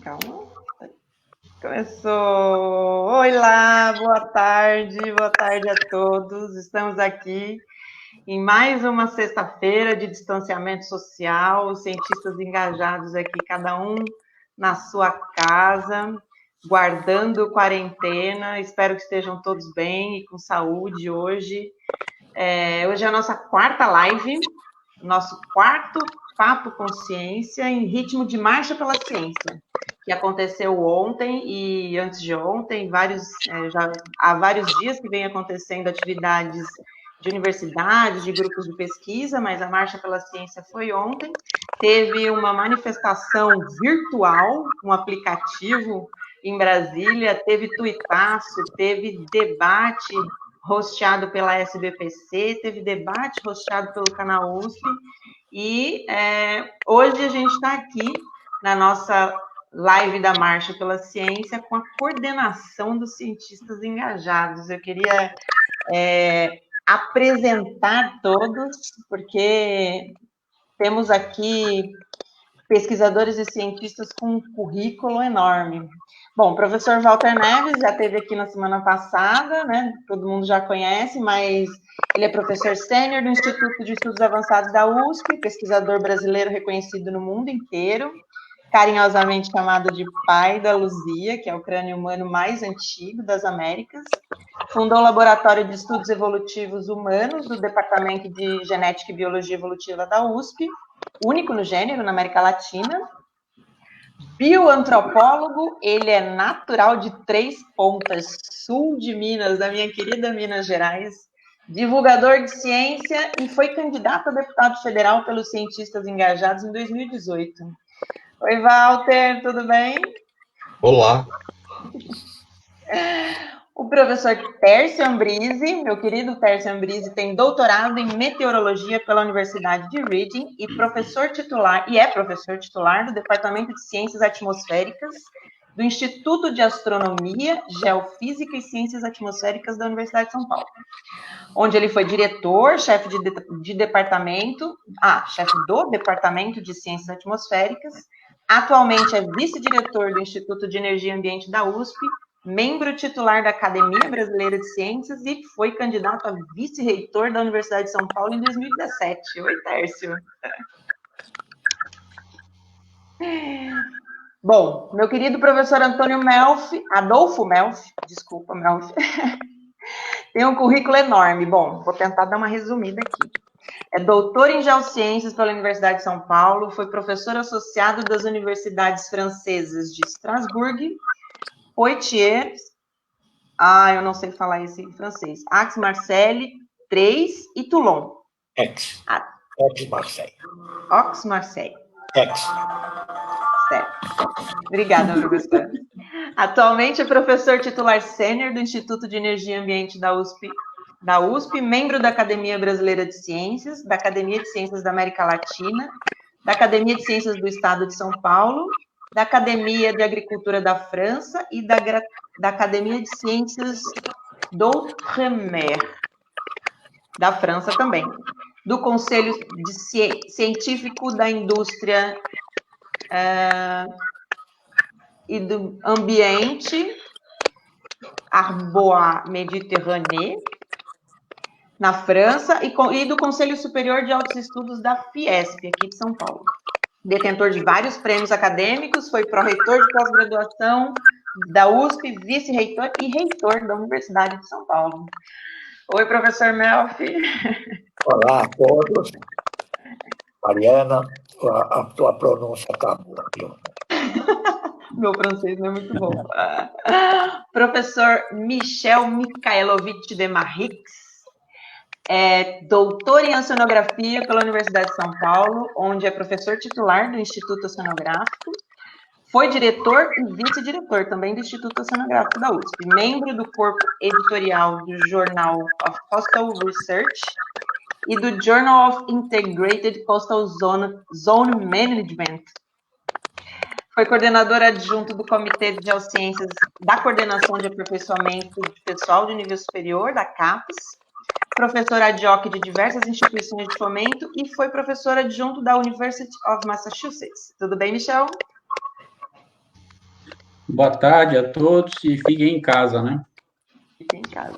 Calma. Começou! Oi lá, boa tarde a todos. Estamos aqui em mais uma sexta-feira de distanciamento social, os cientistas engajados aqui, cada um na sua casa, guardando quarentena. Espero que estejam todos bem e com saúde hoje. Hoje é a nossa quarta live, nosso quarto Papo Consciência em ritmo de marcha pela ciência, que aconteceu ontem e antes de ontem, já há vários dias que vem acontecendo atividades de universidades, de grupos de pesquisa, mas a Marcha pela Ciência foi ontem. Teve uma manifestação virtual, um aplicativo em Brasília, teve tuitaço, teve debate hosteado pela SBPC, teve debate hosteado pelo canal USP, e hoje a gente está aqui na nossa live da Marcha pela Ciência com a coordenação dos cientistas engajados. Eu queria apresentar todos, porque temos aqui pesquisadores e cientistas com um currículo enorme. Bom, o professor Walter Neves já esteve aqui na semana passada, né? Todo mundo já conhece, mas ele é professor sênior do Instituto de Estudos Avançados da USP, pesquisador brasileiro reconhecido no mundo inteiro, carinhosamente chamado de pai da Luzia, que é o crânio humano mais antigo das Américas. Fundou o Laboratório de Estudos Evolutivos Humanos do Departamento de Genética e Biologia Evolutiva da USP, único no gênero na América Latina. Bioantropólogo, ele é natural de Três Pontas, sul de Minas, da minha querida Minas Gerais. Divulgador de ciência e foi candidato a deputado federal pelos cientistas engajados em 2018. Oi, Walter, tudo bem? Olá. O professor Tércio Ambrise, meu querido Tércio Ambrise, tem doutorado em meteorologia pela Universidade de Reading e é professor titular do Departamento de Ciências Atmosféricas do Instituto de Astronomia, Geofísica e Ciências Atmosféricas da Universidade de São Paulo, onde ele foi diretor, chefe do Departamento de Ciências Atmosféricas. Atualmente é vice-diretor do Instituto de Energia e Ambiente da USP, membro titular da Academia Brasileira de Ciências e foi candidato a vice-reitor da Universidade de São Paulo em 2017. Oi, Tércio. Bom, meu querido professor Adolfo Melfi, tem um currículo enorme. Bom, vou tentar dar uma resumida aqui. É doutor em Geociências pela Universidade de São Paulo, foi professor associado das universidades francesas de Estrasburgo, Poitiers, eu não sei falar esse em francês, Aix-Marseille, Três e Toulon. Aix-Marseille. Aix-Marseille. Certo. Obrigada, professor. Atualmente é professor titular sênior do Instituto de Energia e Ambiente da USP, membro da Academia Brasileira de Ciências, da Academia de Ciências da América Latina, da Academia de Ciências do Estado de São Paulo, da Academia de Agricultura da França e da Academia de Ciências d'Outre-mer, da França também, do Conselho Científico da Indústria e do Ambiente Arbois Méditerranée, na França, e do Conselho Superior de Altos Estudos da Fiesp, aqui de São Paulo. Detentor de vários prêmios acadêmicos, foi pró-reitor de pós-graduação da USP, vice-reitor e reitor da Universidade de São Paulo. Oi, professor Melfi. Olá a todos. Mariana, a tua pronúncia está boa, viu? Meu francês não é muito bom. Professor Michel Mikhailovich Demarrix, é doutor em oceanografia pela Universidade de São Paulo, onde é professor titular do Instituto Oceanográfico, foi diretor e vice-diretor também do Instituto Oceanográfico da USP, membro do corpo editorial do Journal of Coastal Research e do Journal of Integrated Coastal Zone Management. Foi coordenador adjunto do Comitê de Geociências da Coordenação de Aperfeiçoamento de Pessoal de Nível Superior, da CAPES, professor adjunto de diversas instituições de fomento e foi professor adjunto da University of Massachusetts. Tudo bem, Michel? Boa tarde a todos e fiquem em casa, né? Fiquem em casa.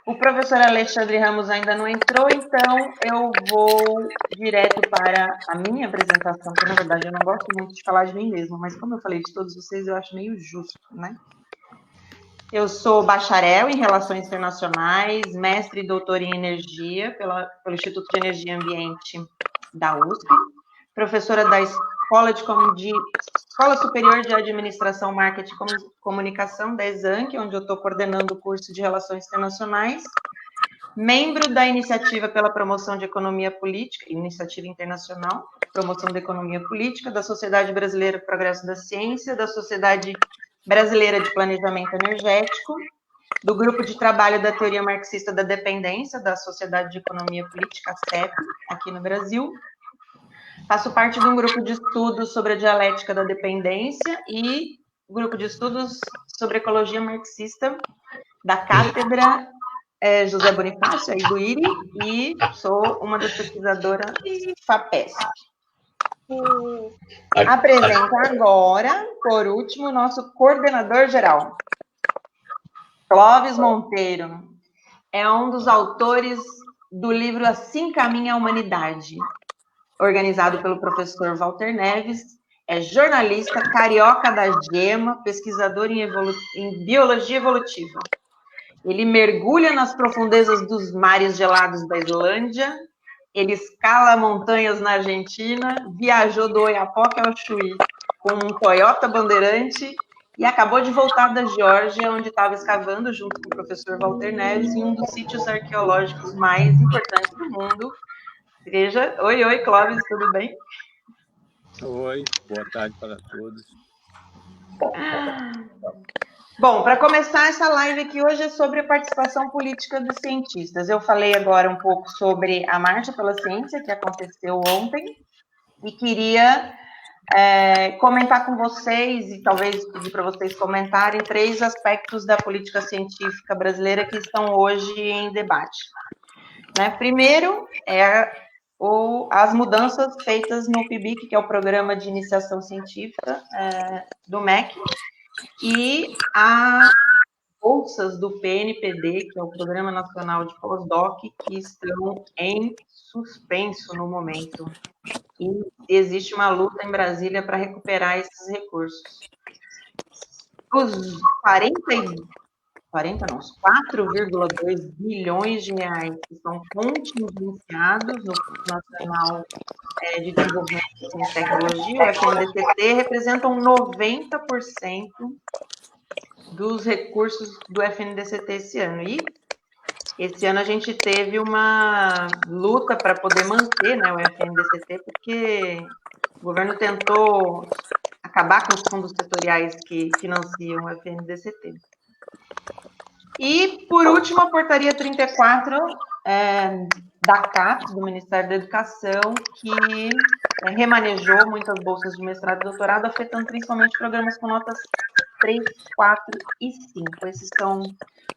O professor Alexandre Ramos ainda não entrou, então eu vou direto para a minha apresentação, que na verdade eu não gosto muito de falar de mim mesma, mas como eu falei de todos vocês, eu acho meio justo, né? Eu sou bacharel em Relações Internacionais, mestre e doutor em Energia pelo Instituto de Energia e Ambiente da USP, professora da Escola Superior de Administração, Marketing e Comunicação, da ESANC, onde eu estou coordenando o curso de Relações Internacionais, membro da Iniciativa pela Promoção de Economia Política, Iniciativa Internacional, Promoção da Economia Política, da Sociedade Brasileira do Progresso da Ciência, da Sociedade Brasileira de Planejamento Energético, do Grupo de Trabalho da Teoria Marxista da Dependência, da Sociedade de Economia Política, CEP, aqui no Brasil. Faço parte de um grupo de estudos sobre a dialética da dependência e grupo de estudos sobre ecologia marxista da Cátedra José Bonifácio, aí do IRI, e sou uma das pesquisadoras FAPESP. Apresento agora, por último, o nosso coordenador geral, Clóvis Monteiro. É um dos autores do livro Assim Caminha a Humanidade, organizado pelo professor Walter Neves, é jornalista, carioca da gema, pesquisador em biologia evolutiva. Ele mergulha nas profundezas dos mares gelados da Islândia, ele escala montanhas na Argentina, viajou do Oiapoque ao Chuí com um Toyota Bandeirante e acabou de voltar da Geórgia, onde estava escavando junto com o professor Walter Neves em um dos sítios arqueológicos mais importantes do mundo. Oi, Clóvis, tudo bem? Oi, boa tarde para todos. Bom, para começar essa live aqui hoje é sobre a participação política dos cientistas. Eu falei agora um pouco sobre a Marcha pela Ciência, que aconteceu ontem, e queria comentar com vocês, e talvez pedir para vocês comentarem, 3 aspectos da política científica brasileira que estão hoje em debate. Né? Primeiro, as mudanças feitas no PIBIC, que é o Programa de Iniciação Científica do MEC, e as bolsas do PNPD, que é o Programa Nacional de Pós-Doc, que estão em suspenso no momento. E existe uma luta em Brasília para recuperar esses recursos. Os 4,2 bilhões de reais que são contingenciados no Fundo Nacional de Desenvolvimento de Ciência e Tecnologia, o FNDCT, representam 90% dos recursos do FNDCT esse ano. E esse ano a gente teve uma luta para poder manter, né, o FNDCT, porque o governo tentou acabar com os fundos setoriais que financiam o FNDCT. E, por último, a portaria 34 da CAPES, do Ministério da Educação, que remanejou muitas bolsas de mestrado e doutorado, afetando principalmente programas com notas 3, 4 e 5. Esses são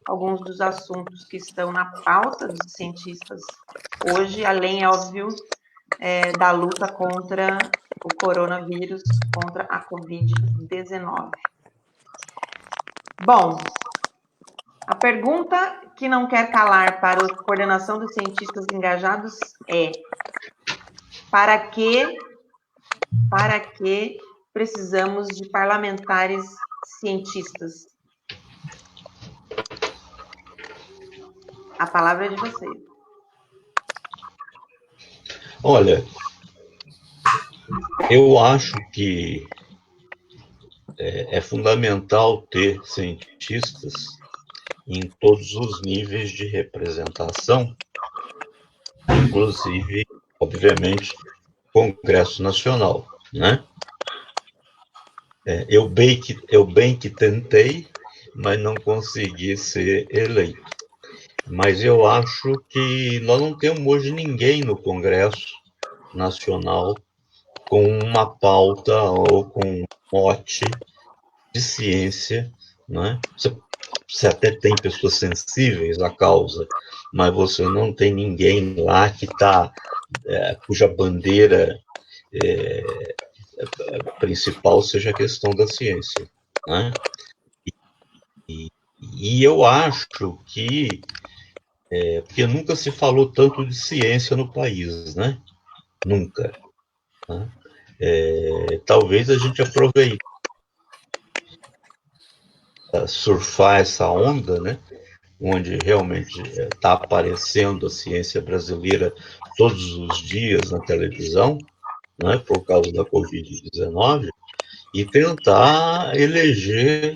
alguns dos assuntos que estão na pauta dos cientistas hoje, além, é óbvio, da luta contra o coronavírus, contra a Covid-19. Bom, a pergunta que não quer calar para a coordenação dos cientistas engajados é: para que precisamos de parlamentares cientistas? A palavra é de vocês. Olha, eu acho que é fundamental ter cientistas em todos os níveis de representação, inclusive, obviamente, Congresso Nacional, né? Eu bem que tentei, mas não consegui ser eleito. Mas eu acho que nós não temos hoje ninguém no Congresso Nacional com uma pauta ou com um mote de ciência, né? Você até tem pessoas sensíveis à causa, mas você não tem ninguém lá que cuja bandeira principal seja a questão da ciência, né? E eu acho que porque nunca se falou tanto de ciência no país, né? Nunca. Né? Talvez a gente aproveite surfar essa onda, né? Onde realmente está aparecendo a ciência brasileira todos os dias na televisão, né? Por causa da Covid-19, e tentar eleger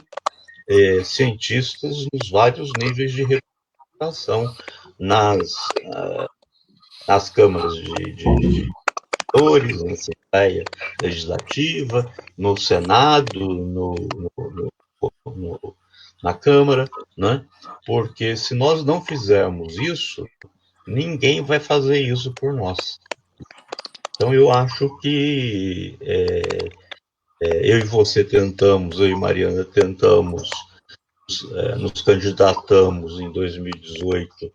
cientistas nos vários níveis de representação nas câmaras de vereadores, na Assembleia Legislativa, no Senado, na Câmara, né? Porque se nós não fizermos isso, ninguém vai fazer isso por nós. Então eu acho que eu e você tentamos, eu e Mariana tentamos, nos candidatamos em 2018,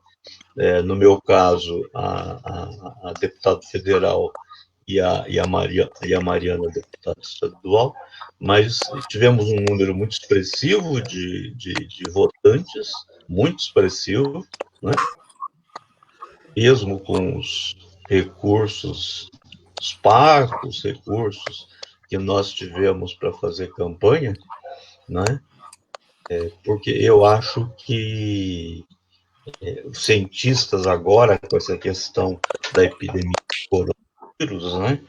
no meu caso, a deputado federal e a Mariana, deputada estadual, mas tivemos um número muito expressivo de votantes, muito expressivo, né? Mesmo com os recursos, os parcos recursos que nós tivemos para fazer campanha, né? Porque eu acho que os cientistas agora, com essa questão da epidemia de coronavírus, né,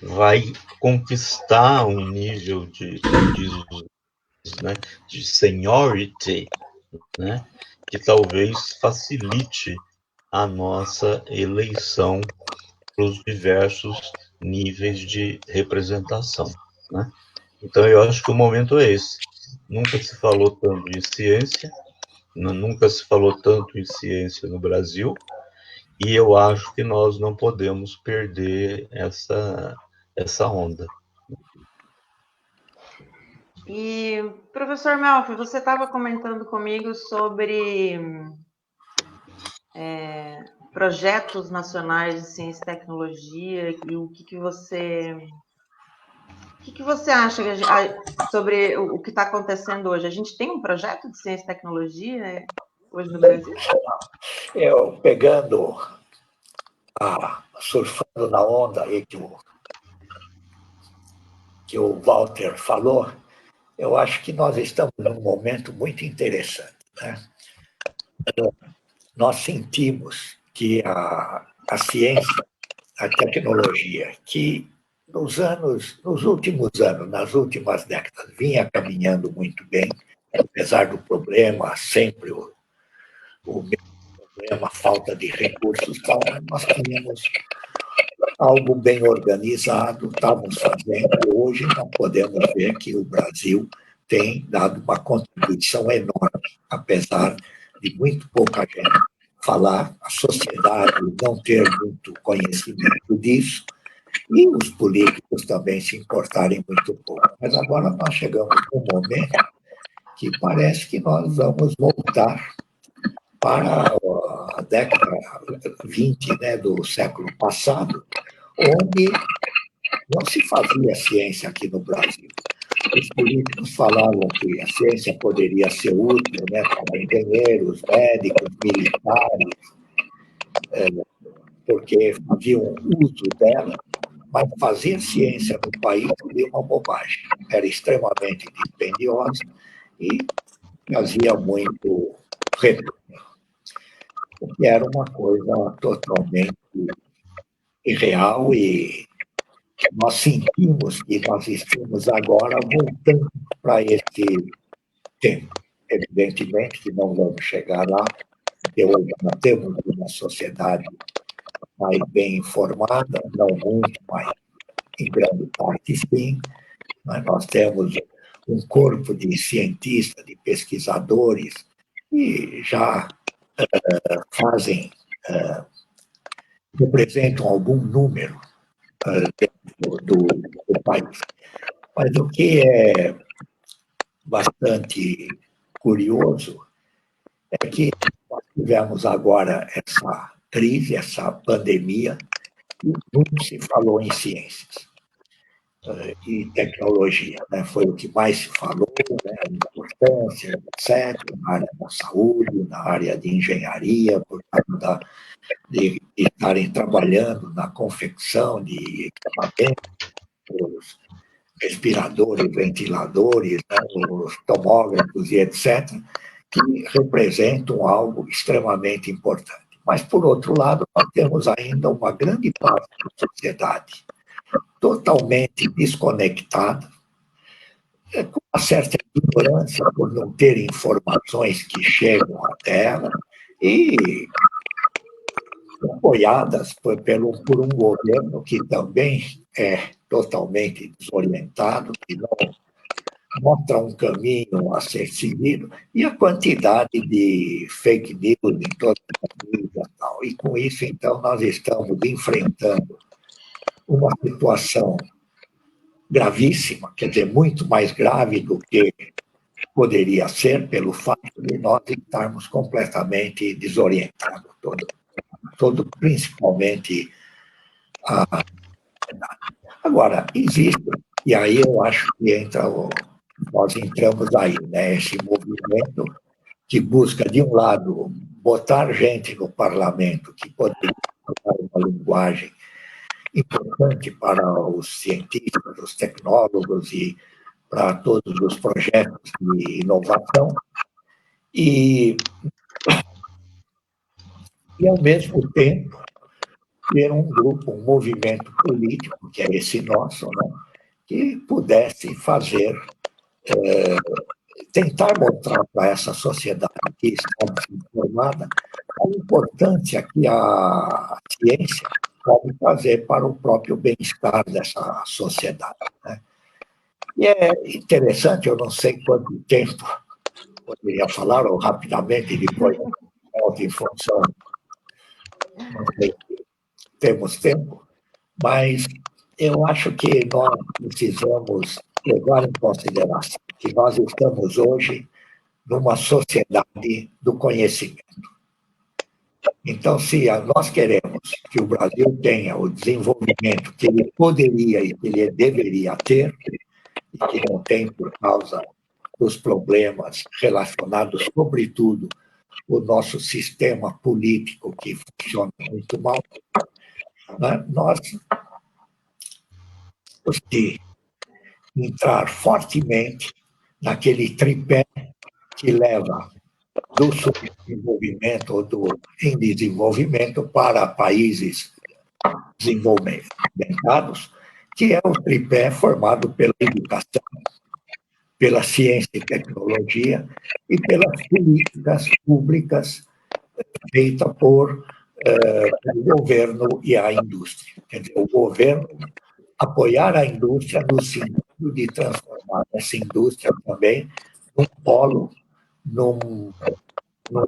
vai conquistar um nível de seniority, né, que talvez facilite a nossa eleição para os diversos níveis de representação, né? Então, eu acho que o momento é esse. Nunca se falou tanto de ciência, nunca se falou tanto em ciência no Brasil, e eu acho que nós não podemos perder essa onda. E, professor Melfi, você estava comentando comigo sobre projetos nacionais de ciência e tecnologia e o que você acha sobre o que está acontecendo hoje? A gente tem um projeto de ciência e tecnologia hoje no Brasil? Eu pegando, surfando na onda aí que o Walter falou, eu acho que nós estamos num momento muito interessante, né? Nós sentimos que a ciência, a tecnologia, que nos últimos anos, nas últimas décadas, vinha caminhando muito bem, apesar do problema, sempre o mesmo problema, a falta de recursos, nós tínhamos algo bem organizado, estávamos fazendo. Hoje nós podemos ver que o Brasil tem dado uma contribuição enorme, apesar de muito pouca gente falar, a sociedade não ter muito conhecimento disso, e os políticos também se importarem muito pouco. Mas agora nós chegamos num momento que parece que nós vamos voltar para a década 20, né, do século passado, onde não se fazia ciência aqui no Brasil. Os políticos falavam que a ciência poderia ser útil, né, para engenheiros, médicos, militares, porque faziam uso dela, mas fazer ciência no país seria uma bobagem. Era extremamente dispendiosa e fazia muito retorno, o que era uma coisa totalmente irreal, e nós sentimos que nós estamos agora voltando para esse tempo. Evidentemente que não vamos chegar lá, porque hoje nós temos uma sociedade mais bem informada, não muito, mas em grande parte sim. Mas nós temos um corpo de cientistas, de pesquisadores, que já representam algum número dentro do país. Mas o que é bastante curioso é que nós tivemos agora essa crise, essa pandemia, e nunca se falou em ciências. e tecnologia, né? Foi o que mais se falou, né? A importância, etc., na área da saúde, na área de engenharia, por causa de estarem trabalhando na confecção de equipamentos, respiradores, ventiladores, né? Os tomógrafos e etc., que representam algo extremamente importante. Mas, por outro lado, nós temos ainda uma grande parte da sociedade totalmente desconectada, com uma certa ignorância por não ter informações que chegam até ela e apoiadas por um governo que também é totalmente desorientado, que não mostra um caminho a ser seguido, e a quantidade de fake news em todas as mídias e tal. E com isso, então, nós estamos enfrentando uma situação gravíssima, quer dizer, muito mais grave do que poderia ser pelo fato de nós estarmos completamente desorientados, principalmente a... Agora, existe, e aí eu acho que nós entramos aí, né, esse movimento que busca, de um lado, botar gente no parlamento que poderia falar uma linguagem importante para os cientistas, os tecnólogos e para todos os projetos de inovação, e ao mesmo tempo, ter um grupo, um movimento político, que é esse nosso, né, que pudesse fazer, tentar mostrar para essa sociedade que está desinformada a importância que a ciência pode trazer para o próprio bem-estar dessa sociedade, né? E é interessante, eu não sei quanto tempo poderia falar, ou rapidamente, depois em função, não sei se temos tempo, mas eu acho que nós precisamos levar em consideração que nós estamos hoje numa sociedade do conhecimento. Então, se nós queremos que o Brasil tenha o desenvolvimento que ele poderia e que ele deveria ter, e que não tem por causa dos problemas relacionados, sobretudo, o nosso sistema político, que funciona muito mal, né? Nós temos que entrar fortemente naquele tripé que leva do subdesenvolvimento ou do em desenvolvimento para países desenvolvimentos, que é o tripé formado pela educação, pela ciência e tecnologia e pelas políticas públicas feitas por o governo e a indústria. Quer dizer, o governo apoiar a indústria no sentido de transformar essa indústria também num polo, num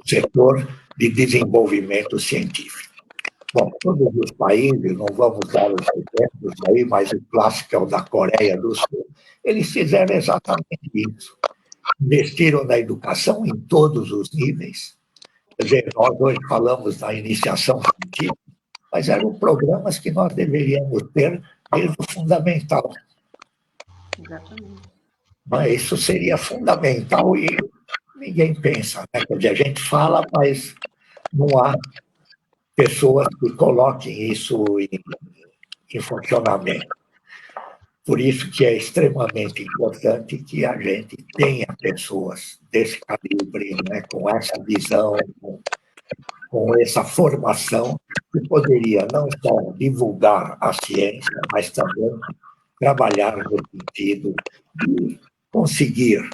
setor de desenvolvimento científico. Bom, todos os países, não vamos dar os exemplos aí, mas o clássico é o da Coreia do Sul, eles fizeram exatamente isso. Investiram na educação em todos os níveis. Quer dizer, nós hoje falamos da iniciação científica, mas eram programas que nós deveríamos ter desde o fundamental. Exatamente. Mas isso seria fundamental e ninguém pensa, né? Quer dizer, a gente fala, mas não há pessoas que coloquem isso em funcionamento. Por isso que é extremamente importante que a gente tenha pessoas desse calibre, né, com essa visão, com essa formação, que poderia não só divulgar a ciência, mas também trabalhar no sentido de conseguir,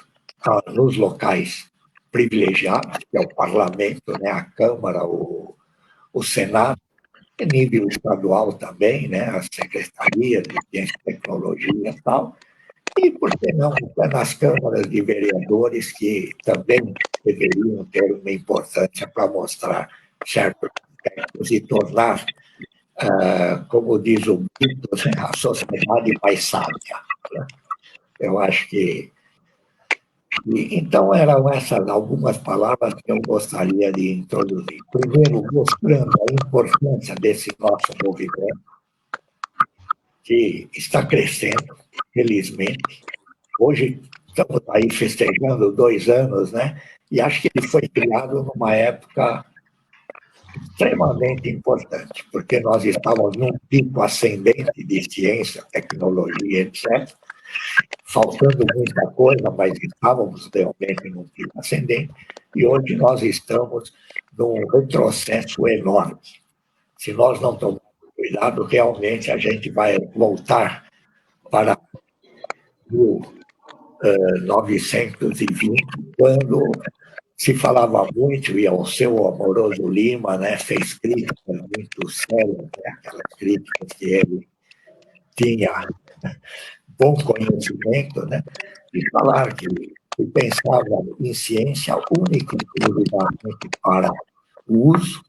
nos locais privilegiados, que é o parlamento, né, a Câmara, o Senado, em nível estadual também, né, a Secretaria de Ciência e Tecnologia e tal, e, por que não, nas câmaras de vereadores, que também deveriam ter uma importância para mostrar certos aspectos e tornar, como diz o Beatles, a sociedade mais sábia, né? Eu acho que... Então, eram essas algumas palavras que eu gostaria de introduzir. Primeiro, mostrando a importância desse nosso movimento, que está crescendo, felizmente. Hoje estamos aí festejando 2 anos, né? E acho que ele foi criado numa época extremamente importante, porque nós estávamos num pico ascendente de ciência, tecnologia, etc., faltando muita coisa, mas estávamos realmente num pico ascendente, e hoje nós estamos num retrocesso enorme. Se nós não tomarmos cuidado, realmente a gente vai voltar para 1920, quando se falava muito, e ao seu Amoroso Lima, né, fez críticas muito sérias, né, aquelas críticas que ele tinha bom conhecimento, né, de falar que se pensava em ciência única e exclusivamente para o uso,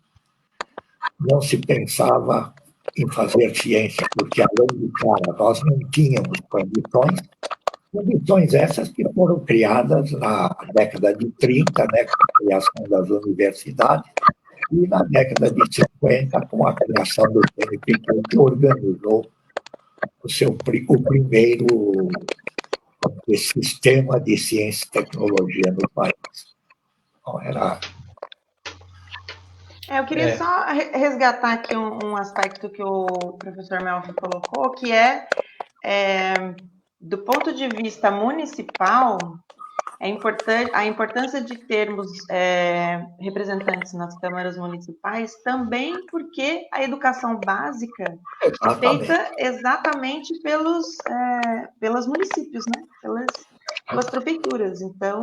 não se pensava em fazer ciência, porque, além de cara, nós não tínhamos condições essas que foram criadas na década de 30, né, com a criação das universidades, e na década de 50, com a criação do CNPq, que organizou o primeiro sistema de ciência e tecnologia no país. Então, eu queria só resgatar aqui um aspecto que o professor Melfi colocou, que é do ponto de vista municipal, a importância de termos representantes nas câmaras municipais, também porque a educação básica é feita exatamente pelos municípios, né? pelas prefeituras. Então,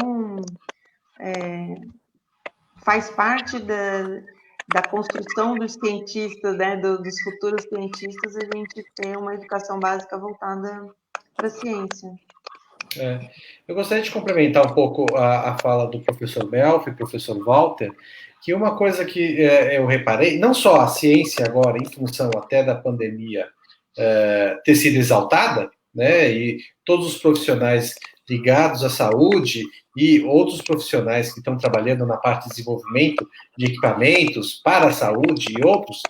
faz parte da construção dos cientistas, né? dos futuros cientistas, a gente ter uma educação básica voltada para a ciência. Eu gostaria de complementar um pouco a fala do professor Melfi, professor Walter, que uma coisa que eu reparei, não só a ciência agora, em função até da pandemia ter sido exaltada, né, e todos os profissionais ligados à saúde e outros profissionais que estão trabalhando na parte de desenvolvimento de equipamentos para a saúde e outros,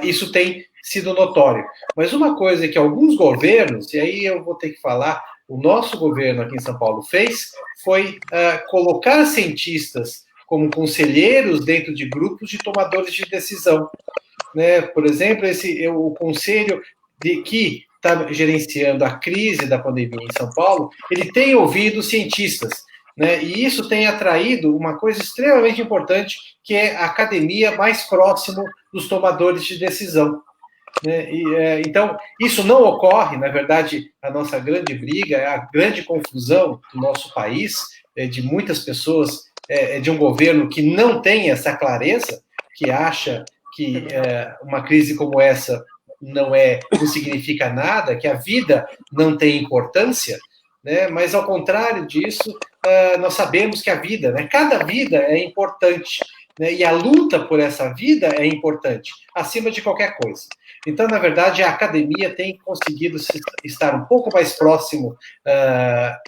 isso tem sido notório. Mas uma coisa que alguns governos, e aí eu vou ter que falar, o nosso governo aqui em São Paulo fez, foi colocar cientistas como conselheiros dentro de grupos de tomadores de decisão. Né? Por exemplo, o conselho que está gerenciando a crise da pandemia em São Paulo, ele tem ouvido cientistas, né? E isso tem atraído uma coisa extremamente importante, que é a academia mais próximo dos tomadores de decisão. Né? Então, isso não ocorre, na verdade, a nossa grande briga, a grande confusão do nosso país, de muitas pessoas, de um governo que não tem essa clareza, que acha que uma crise como essa não significa nada, que a vida não tem importância, né? Mas, ao contrário disso, nós sabemos que a vida, né? Cada vida é importante, né? E a luta por essa vida é importante, acima de qualquer coisa. Então, na verdade, a academia tem conseguido estar um pouco mais próximo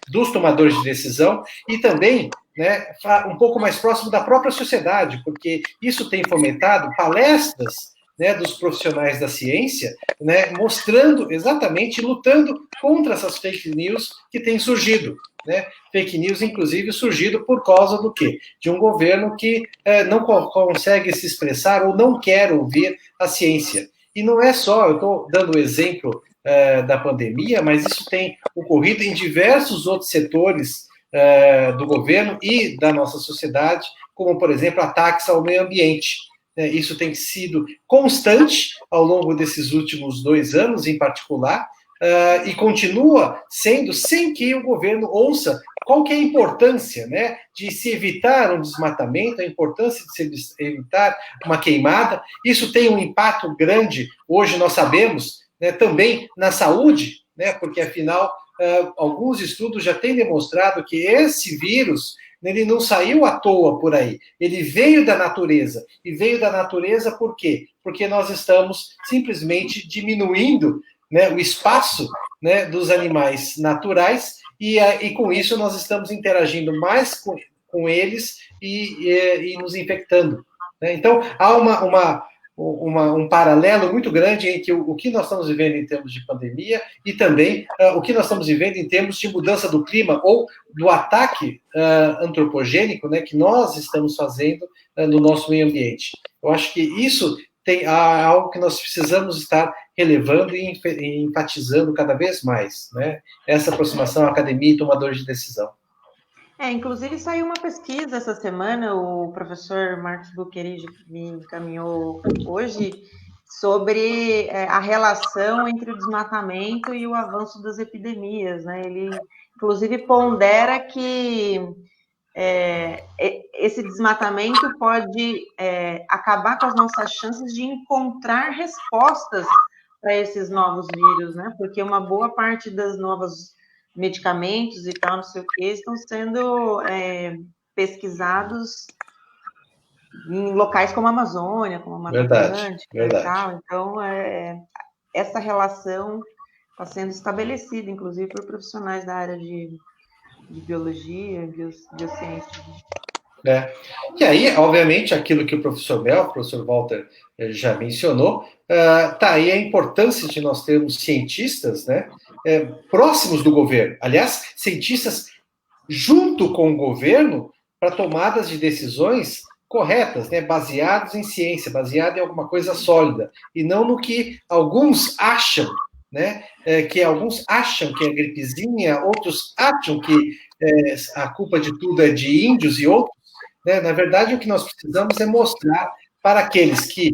dos tomadores de decisão e também, né, um pouco mais próximo da própria sociedade, porque isso tem fomentado palestras, né, dos profissionais da ciência, né, mostrando exatamente, lutando contra essas fake news que têm surgido. Né? Fake news, inclusive, surgido por causa do quê? De um governo que não consegue se expressar ou não quer ouvir a ciência. E não é só, eu estou dando o exemplo da pandemia, mas isso tem ocorrido em diversos outros setores do governo e da nossa sociedade, como, por exemplo, ataques ao meio ambiente. Isso tem sido constante ao longo desses últimos 2 anos, em particular, e continua sendo sem que o governo ouça qual que é a importância, né, de se evitar um desmatamento, a importância de se evitar uma queimada. Isso tem um impacto grande, hoje nós sabemos, né, também na saúde, né, porque, afinal, alguns estudos já têm demonstrado que esse vírus, ele não saiu à toa por aí, ele veio da natureza. E veio da natureza por quê? Porque nós estamos simplesmente diminuindo, né, o espaço, né, dos animais naturais, e com isso nós estamos interagindo mais com eles e nos infectando. Né? Então, há um paralelo muito grande entre o que nós estamos vivendo em termos de pandemia e também o que nós estamos vivendo em termos de mudança do clima ou do ataque antropogênico, né, que nós estamos fazendo no nosso meio ambiente. Eu acho que isso tem algo que nós precisamos estar relevando e enfatizando cada vez mais, né? Essa aproximação à academia e tomadores de decisão. Inclusive saiu uma pesquisa essa semana, o professor Marcos Buquerige me encaminhou hoje, sobre a relação entre o desmatamento e o avanço das epidemias, né? Ele, inclusive, pondera que esse desmatamento pode acabar com as nossas chances de encontrar respostas para esses novos vírus, né? Porque uma boa parte das novas medicamentos e tal, não sei o que, estão sendo pesquisados em locais como a Amazônia, como a Mata Atlântica e tal. Então, essa relação está sendo estabelecida, inclusive, por profissionais da área de biologia, biociência. E aí, obviamente, aquilo que o professor Walter já mencionou, tá aí a importância de nós termos cientistas, né, próximos do governo. Aliás, cientistas junto com o governo para tomadas de decisões corretas, né, baseados em ciência, baseado em alguma coisa sólida, e não no que alguns acham, né, que alguns acham que é gripezinha, outros acham que a culpa de tudo é de índios e outros, né? Na verdade, o que nós precisamos é mostrar para aqueles que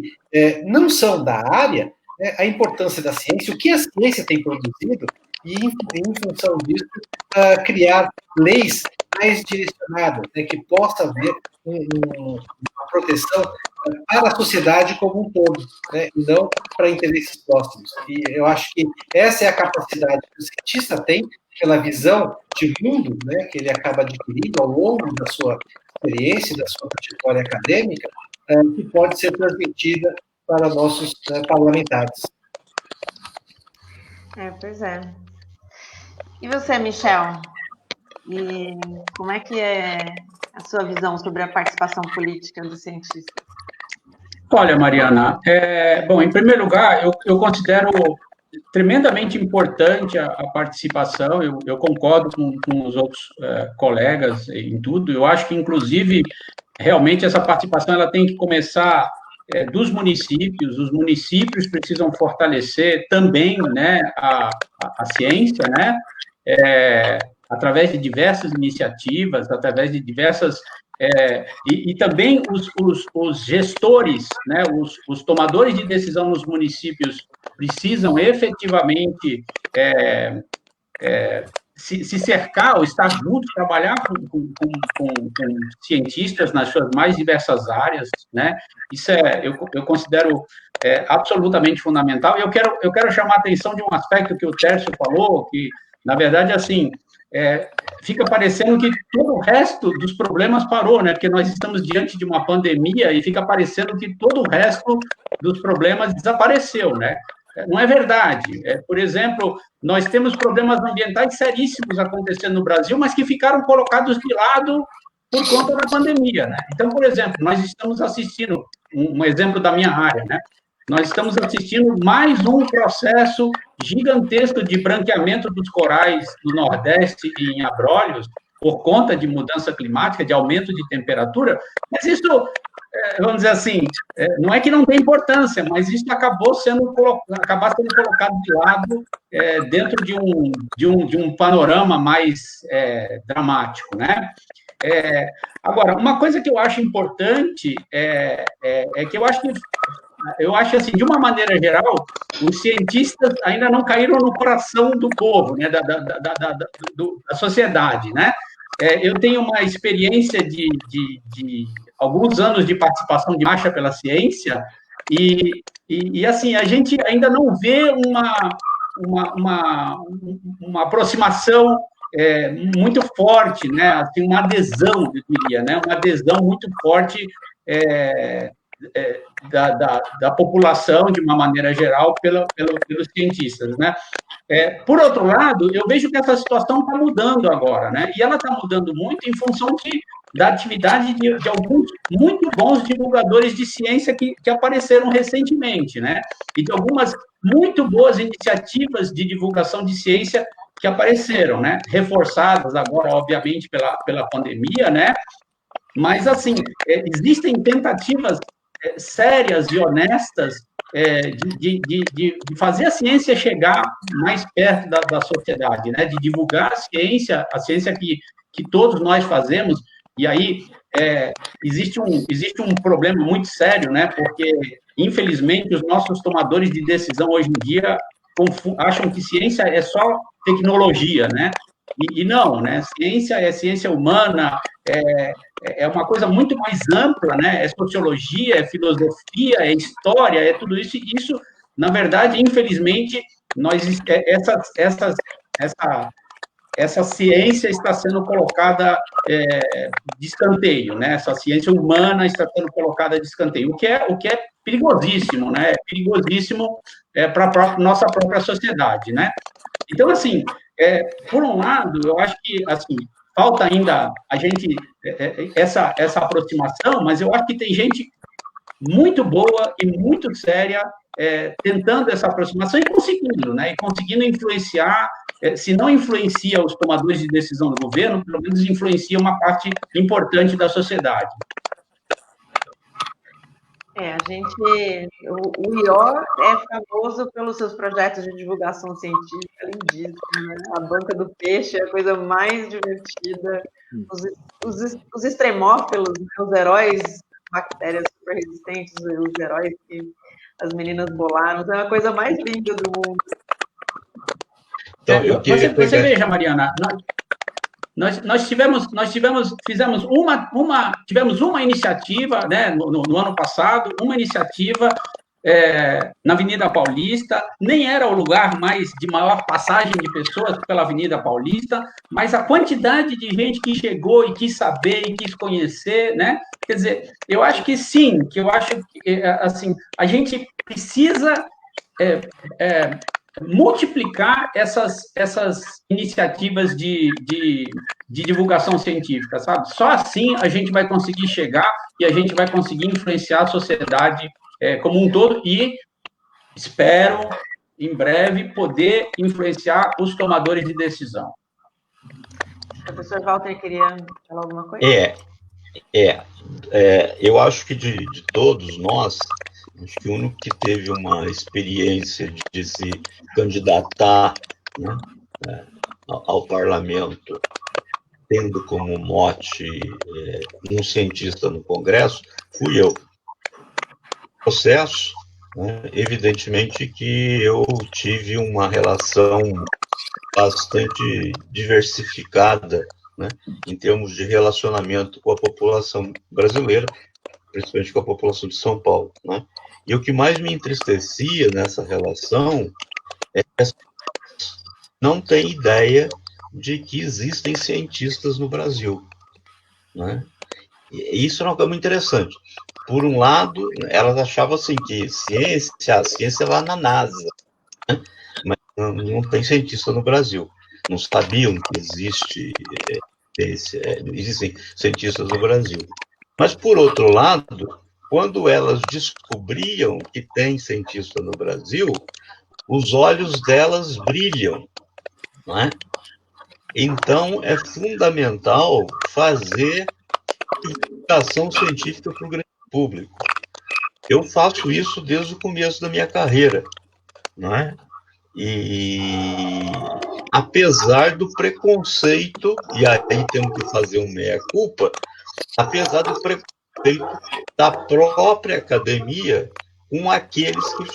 não são da área, né, a importância da ciência, o que a ciência tem produzido, e, em função disso, criar leis mais direcionadas, né, que possa haver uma proteção para a sociedade como um todo, né, e não para interesses próximos. E eu acho que essa é a capacidade que o cientista tem, pela visão de mundo, né, que ele acaba adquirindo ao longo da sua experiência, da sua trajetória acadêmica, que pode ser transmitida para nossos parlamentares. Pois é. E você, Michel? E como é que é a sua visão sobre a participação política dos cientistas? Olha, Mariana, bom, em primeiro lugar, eu considero tremendamente importante a participação, eu concordo com os outros colegas em tudo, eu acho que, inclusive, realmente essa participação ela tem que começar dos municípios, os municípios precisam fortalecer também, né, a ciência, né, através de diversas iniciativas, através de diversas... e também os gestores, né, os tomadores de decisão nos municípios precisam efetivamente se cercar ou estar juntos, trabalhar com cientistas nas suas mais diversas áreas, né? Isso eu considero absolutamente fundamental. E eu quero chamar a atenção de um aspecto que o Tércio falou, que, na verdade, assim, fica parecendo que todo o resto dos problemas parou, né? Porque nós estamos diante de uma pandemia e fica parecendo que todo o resto dos problemas desapareceu, né? Não é verdade. Por exemplo, nós temos problemas ambientais seríssimos acontecendo no Brasil, mas que ficaram colocados de lado por conta da pandemia, né? Então, por exemplo, nós estamos assistindo, um exemplo da minha área, né? Nós estamos assistindo mais um processo gigantesco de branqueamento dos corais do Nordeste e em Abrolhos, por conta de mudança climática, de aumento de temperatura, mas isso, vamos dizer assim, não é que não tem importância, mas isso acaba sendo colocado de lado dentro de um panorama mais dramático, né? Agora, uma coisa que eu acho importante é que eu acho assim, de uma maneira geral, os cientistas ainda não caíram no coração do povo, né, da sociedade, né? Eu tenho uma experiência de alguns anos de participação de Marcha pela Ciência e assim, a gente ainda não vê uma aproximação muito forte, né? Assim, uma adesão, eu diria, né? Uma adesão muito forte da população, de uma maneira geral, pelos cientistas, né? Por outro lado, eu vejo que essa situação está mudando agora, né? E ela está mudando muito em função da atividade de alguns muito bons divulgadores de ciência que apareceram recentemente, né? E de algumas muito boas iniciativas de divulgação de ciência que apareceram, né? Reforçadas agora, obviamente, pela pandemia, né? Mas, assim, existem tentativas sérias e honestas de fazer a ciência chegar mais perto da sociedade, né? De divulgar a ciência que todos nós fazemos, e aí existe um problema muito sério, né? Porque, infelizmente, os nossos tomadores de decisão hoje em dia acham que ciência é só tecnologia, né? E não, né? Ciência é ciência humana, é uma coisa muito mais ampla, né? É sociologia, é filosofia, é história, é tudo isso. E isso, na verdade, infelizmente, essa ciência está sendo colocada de escanteio, né? Essa ciência humana está sendo colocada de escanteio, o que é perigosíssimo, né? É perigosíssimo para a nossa própria sociedade, né? Então, assim, por um lado, eu acho que, assim, falta ainda a gente, essa aproximação, mas eu acho que tem gente muito boa e muito séria tentando essa aproximação e conseguindo, né? E conseguindo influenciar, se não influencia os tomadores de decisão do governo, pelo menos influencia uma parte importante da sociedade. O IO é famoso pelos seus projetos de divulgação científica, lindíssimo, né? A banca do peixe é a coisa mais divertida. Os extremófilos, né? Os heróis, bactérias super resistentes, os heróis que as meninas bolaram, é a coisa mais linda do mundo. Então, você veja, Mariana, nós fizemos uma iniciativa, né, no ano passado, uma iniciativa na Avenida Paulista, nem era o lugar mais de maior passagem de pessoas pela Avenida Paulista, mas a quantidade de gente que chegou e quis saber e quis conhecer, né? Quer dizer, eu acho que sim, assim, a gente precisa multiplicar essas iniciativas de divulgação científica, sabe? Só assim a gente vai conseguir chegar e a gente vai conseguir influenciar a sociedade como um todo e espero, em breve, poder influenciar os tomadores de decisão. O professor Walter queria falar alguma coisa? Eu acho que de todos nós, acho que o único que teve uma experiência de se candidatar, né, ao parlamento, tendo como mote um cientista no Congresso, fui eu. Processo, né, evidentemente que eu tive uma relação bastante diversificada, né, em termos de relacionamento com a população brasileira, principalmente com a população de São Paulo, né? E o que mais me entristecia nessa relação é que não tem ideia de que existem cientistas no Brasil, né? E isso é uma coisa muito interessante. Por um lado, elas achavam assim que a ciência é lá na NASA, né? Mas não tem cientista no Brasil. Não sabiam que existem cientistas no Brasil. Mas, por outro lado, quando elas descobriam que tem cientista no Brasil, os olhos delas brilham, não é? Então, é fundamental fazer divulgação científica para o grande público. Eu faço isso desde o começo da minha carreira, não é? E apesar do preconceito, e aí temos que fazer um meia-culpa, apesar do preconceito da própria academia com aqueles que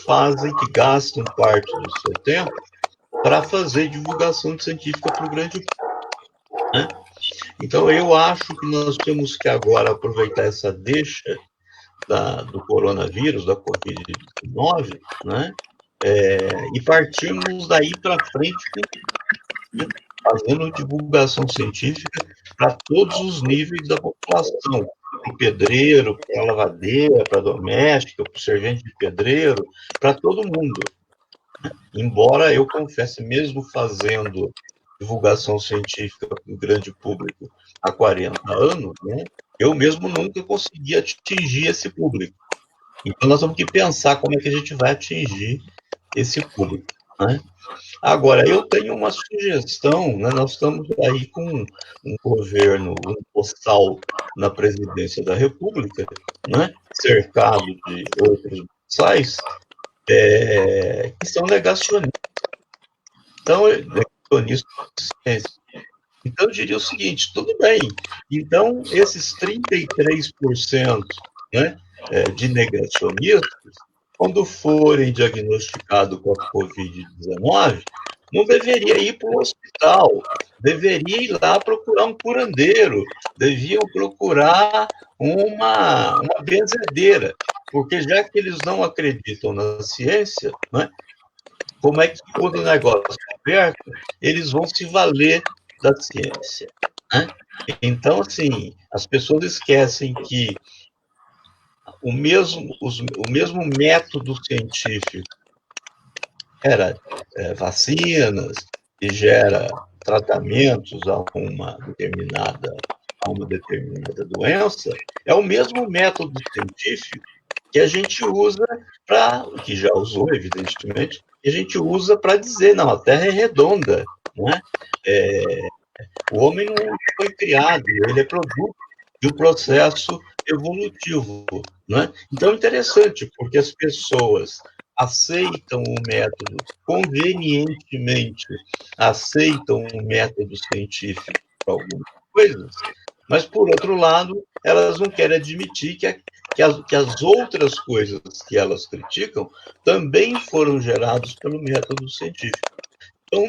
gastam parte do seu tempo para fazer divulgação científica para o grande público, né? Então, eu acho que nós temos que agora aproveitar essa deixa do coronavírus, da Covid-19, né? E partirmos daí para frente, né, fazendo divulgação científica para todos os níveis da população, para o pedreiro, para a lavadeira, para a doméstica, para o servente de pedreiro, para todo mundo. Embora eu confesse, mesmo fazendo divulgação científica para o grande público há 40 anos, né, eu mesmo nunca consegui atingir esse público. Então, nós temos que pensar como é que a gente vai atingir esse público, né? Agora, eu tenho uma sugestão, né? Nós estamos aí com um governo, um boçal na presidência da República, né? Cercado de outros boçais, que são negacionistas. Então, negacionistas de ciência. Então, eu diria o seguinte, tudo bem, então, esses 33%, né, de negacionistas, quando forem diagnosticados com a Covid-19, não deveria ir para o hospital, deveria ir lá procurar um curandeiro, deviam procurar uma benzedeira, porque já que eles não acreditam na ciência, né, como é que quando o negócio é aberto, eles vão se valer da ciência, né? Então, assim, as pessoas esquecem que o mesmo método científico gera vacinas e gera tratamentos a uma determinada doença, é o mesmo método científico que a gente usa que já usou, evidentemente, que a gente usa para dizer, não, a Terra é redonda, né? O homem não foi criado, ele é produto de um processo evolutivo, né? Então é interessante, porque as pessoas aceitam o método, convenientemente aceitam o método científico para algumas coisas, mas, por outro lado, elas não querem admitir que as outras coisas que elas criticam também foram geradas pelo método científico. Então,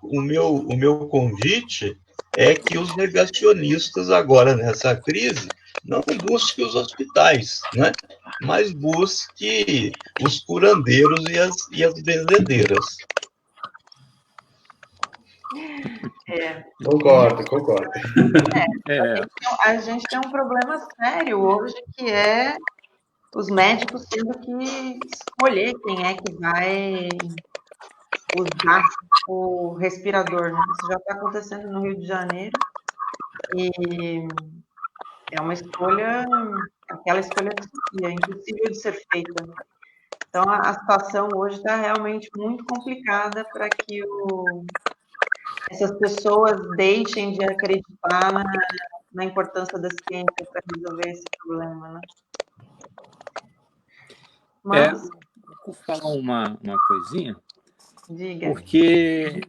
o meu convite é que os negacionistas, agora nessa crise, não busquem os hospitais, né? Mas busquem os curandeiros e as benzedeiras. Concordo. A gente tem um problema sério hoje, que é os médicos tendo que escolher quem é que vai usar o respirador, né? Isso já está acontecendo no Rio de Janeiro e é uma escolha, aquela escolha é impossível de ser feita. Então, a situação hoje está realmente muito complicada para que essas pessoas deixem de acreditar na importância da ciência para resolver esse problema, né? Mas, vou falar uma coisinha, diga. Porque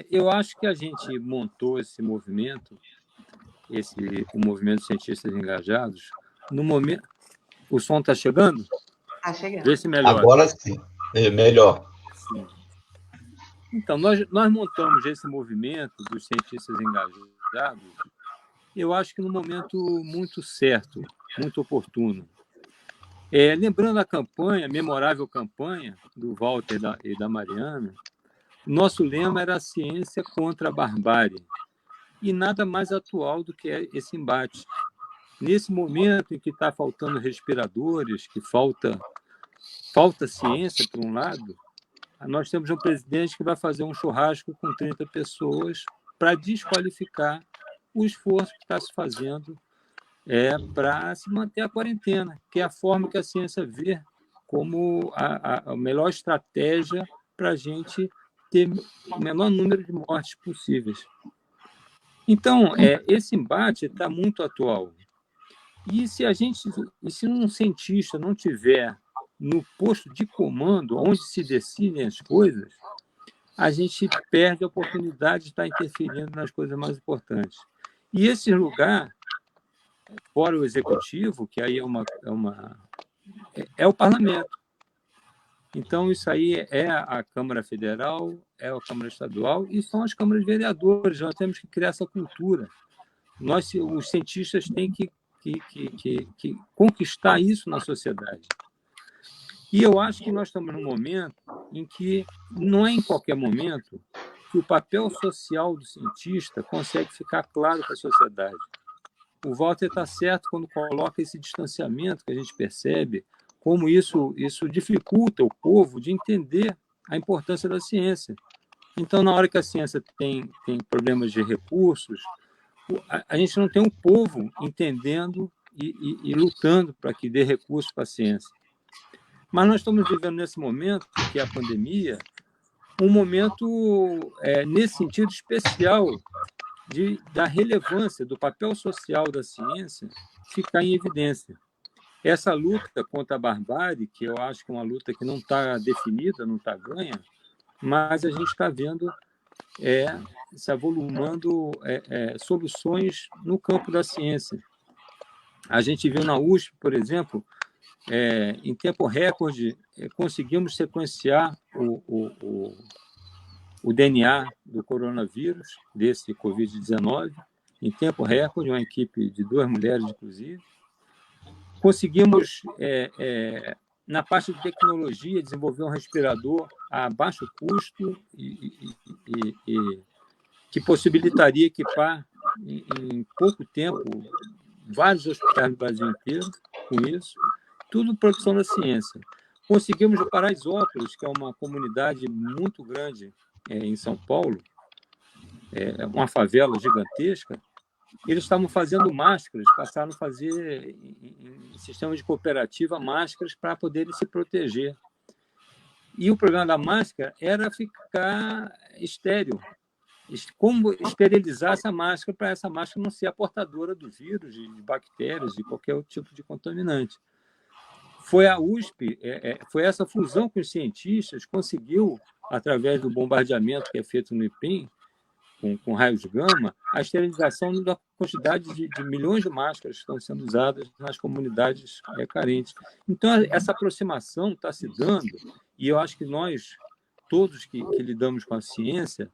eu acho que a gente montou esse movimento, o movimento de cientistas engajados, no momento... O som está chegando? Está chegando. Vê se melhora. Agora sim, melhor. Sim. Então, nós montamos esse movimento dos cientistas engajados, eu acho que num momento muito certo, muito oportuno. Lembrando a campanha, a memorável campanha do Walter e da Mariana, nosso lema era a ciência contra a barbárie. E nada mais atual do que esse embate. Nesse momento em que está faltando respiradores, que falta ciência, por um lado, nós temos um presidente que vai fazer um churrasco com 30 pessoas para desqualificar o esforço que está se fazendo para se manter a quarentena, que é a forma que a ciência vê como a melhor estratégia para a gente ter o menor número de mortes possíveis. Então, esse embate está muito atual. E se um cientista não tiver no posto de comando, onde se decidem as coisas, a gente perde a oportunidade de estar interferindo nas coisas mais importantes. E esse lugar, fora o executivo, que aí é o parlamento. Então, isso aí é a Câmara Federal, é a Câmara Estadual e são as câmaras de vereadores. Nós temos que criar essa cultura. Os cientistas têm que conquistar isso na sociedade. E eu acho que nós estamos num momento em que, não é em qualquer momento, que o papel social do cientista consegue ficar claro para a sociedade. O Walter está certo quando coloca esse distanciamento que a gente percebe, como isso dificulta o povo de entender a importância da ciência. Então, na hora que a ciência tem problemas de recursos, a gente não tem um povo entendendo e lutando para que dê recursos para a ciência. Mas nós estamos vivendo nesse momento, que é a pandemia, um momento, nesse sentido especial, da relevância do papel social da ciência ficar em evidência. Essa luta contra a barbárie, que eu acho que é uma luta que não está definida, não está ganha, mas a gente está vendo se avolumando soluções no campo da ciência. A gente viu na USP, por exemplo, em tempo recorde, conseguimos sequenciar o DNA do coronavírus, desse Covid-19, em tempo recorde, uma equipe de 2 mulheres, inclusive. Conseguimos, na parte de tecnologia, desenvolver um respirador a baixo custo e que possibilitaria equipar, em pouco tempo, vários hospitais do Brasil inteiro com isso, tudo produção da ciência. Conseguimos o Paraisópolis, que é uma comunidade muito grande em São Paulo, uma favela gigantesca. Eles estavam fazendo máscaras, passaram a fazer, em sistema de cooperativa, máscaras para poderem se proteger. E o problema da máscara era ficar estéril. Como esterilizar essa máscara para essa máscara não ser a portadora do vírus, de bactérias, de qualquer outro tipo de contaminante. Foi a USP, foi essa fusão com os cientistas, conseguiu, através do bombardeamento que é feito no IPEM, com raios gama, a esterilização da quantidade de milhões de máscaras que estão sendo usadas nas comunidades carentes. Então, essa aproximação está se dando, e eu acho que nós, todos que lidamos com a ciência,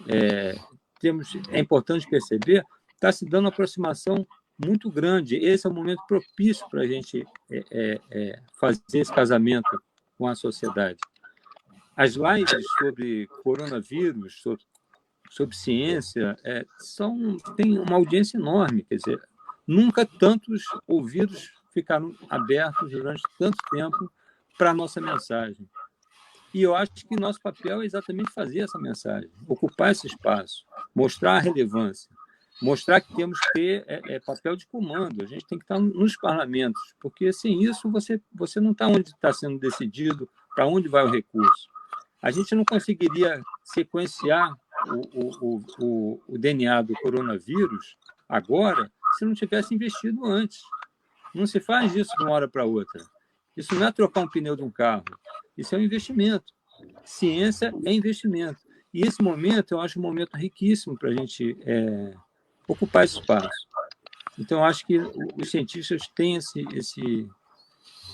é importante perceber, está se dando uma aproximação muito grande. Esse é um momento propício para a gente fazer esse casamento com a sociedade. As lives sobre coronavírus, sobre ciência, têm uma audiência enorme. Quer dizer, nunca tantos ouvidos ficaram abertos durante tanto tempo para a nossa mensagem. E eu acho que nosso papel é exatamente fazer essa mensagem, ocupar esse espaço, mostrar a relevância, mostrar que temos que ter papel de comando. A gente tem que estar nos parlamentos, porque sem isso você não está onde está sendo decidido, para onde vai o recurso. A gente não conseguiria sequenciar o DNA do coronavírus agora se não tivesse investido antes. Não se faz isso de uma hora para outra. Isso não é trocar um pneu de um carro. Isso é um investimento. Ciência é investimento. E esse momento, eu acho um momento riquíssimo para a gente ocupar esse espaço. Então, eu acho que os cientistas têm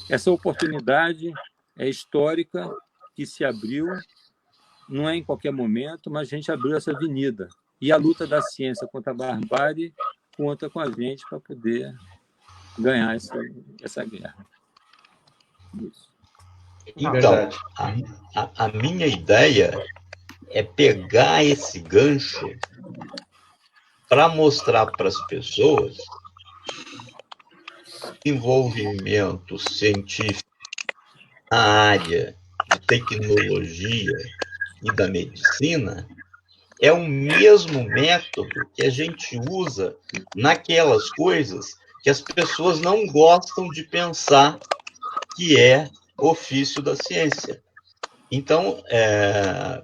essa oportunidade histórica que se abriu, não é em qualquer momento, mas a gente abriu essa avenida. E a luta da ciência contra a barbárie conta com a gente para poder ganhar essa guerra. Isso. Então, a minha ideia é pegar esse gancho para mostrar para as pessoas envolvimento científico na área de tecnologia e da medicina é o mesmo método que a gente usa naquelas coisas que as pessoas não gostam de pensar que é ofício da ciência. Então,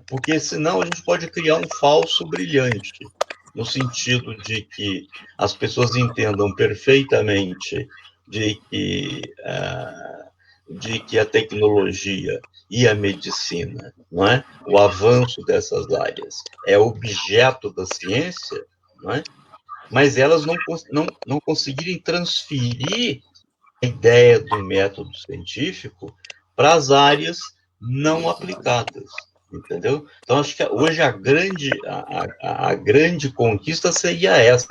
porque senão a gente pode criar um falso brilhante, no sentido de que as pessoas entendam perfeitamente de que a tecnologia e a medicina, não é? O avanço dessas áreas é objeto da ciência, não é? Mas elas não conseguirem transferir a ideia do método científico para as áreas não aplicadas, entendeu? Então, acho que hoje a grande conquista seria essa,